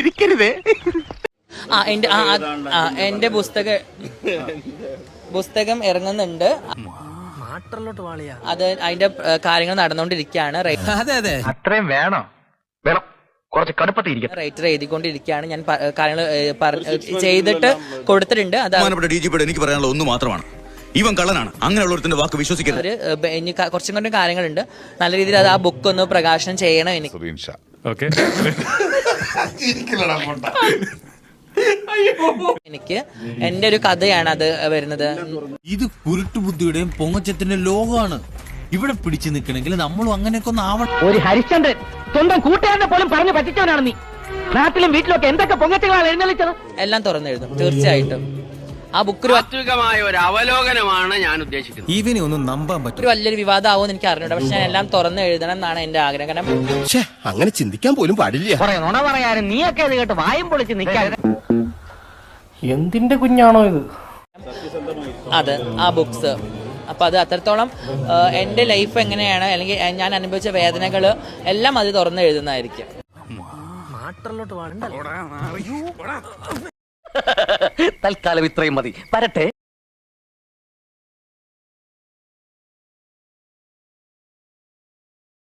ചിരിക്കരുതേ. എന്റെ പുസ്തകം ഇറങ്ങുന്നുണ്ട്. അത് അതിന്റെ കാര്യങ്ങൾ നടന്നുകൊണ്ടിരിക്കുകയാണ്. അത്രയും വേണോ? വേണം, കുറച്ച് കടുപ്പത്തിരിക്കും. റൈറ്റർ എഴുതിക്കൊണ്ടിരിക്കുകയാണ്. ഞാൻ കാര്യങ്ങൾ ചെയ്തിട്ട് കൊടുത്തിട്ടുണ്ട്. അത് എനിക്ക് പറയാനുള്ള ഒന്ന് മാത്രമാണ്, ഇവൻ കള്ളനാണ്. അങ്ങനെയുള്ളവരുടെ വാക്ക് വിശ്വസിക്കരുത്. ഇനി കുറച്ചും കൂടി കാര്യങ്ങളുണ്ട്. നല്ല രീതിയിൽ അത് ആ ബുക്ക് ഒന്ന് പ്രകാശനം ചെയ്യണം എനിക്ക്. എനിക്ക് എന്റെ ഒരു കഥയാണ് അത് വരുന്നത്. ഇത് കുരുട്ടുബുദ്ധിയുടെയും പൊങ്ങച്ചത്തിന്റെ ലോകമാണ്. ഇവിടെ പിടിച്ചു നിൽക്കണമെങ്കിൽ നമ്മളും അങ്ങനെയൊക്കെ ഒന്ന് ആവണം. ഒരു ഹരിശ്ചന്ദ്രൻ സ്വന്തം കൂട്ടുകാരനെ പോലും പറഞ്ഞു പറ്റിച്ചവനാണ് നീ. നാട്ടിലും വീട്ടിലൊക്കെ എന്തൊക്കെ പൊങ്ങച്ചകളാണ് എഴുന്നള്ളിച്ചത്. എല്ലാം തുറന്നെഴുതും തീർച്ചയായിട്ടും. ആ ബുക്ക് താത്വികമായ ഒരു അവലോകനമാണ് ഞാൻ ഉദ്ദേശിക്കുന്നത്. ഇവനെ ഒന്നും നമ്പാൻ പറ്റും. ഒരു വലിയൊരു വിവാദമാവുമെന്ന് എനിക്ക് അറിഞ്ഞൂടാ. പക്ഷെ ഞാൻ എല്ലാം തുറന്ന് എഴുതണം എന്നാണ് എന്റെ ആഗ്രഹം. കാരണം അങ്ങനെ ചിന്തിക്കാൻ പോലും പാടില്ല. നുണ പറയാനും നീയൊക്കെ ഇത് കേട്ട് വായും പൊളിച്ച് നിൽക്കാൻ. എന്തിന്റെ കുഞ്ഞാണോ ഇത്? അത് ആ ബുക്സ് അപ്പൊ അത് അത്രത്തോളം എന്റെ ലൈഫ് എങ്ങനെയാണ്, അല്ലെങ്കിൽ ഞാൻ അനുഭവിച്ച വേദനകൾ എല്ലാം അത് തുറന്ന് എഴുതുന്നതായിരിക്കും. തൽക്കാലം ഇത്രയും മതി. വരട്ടെ.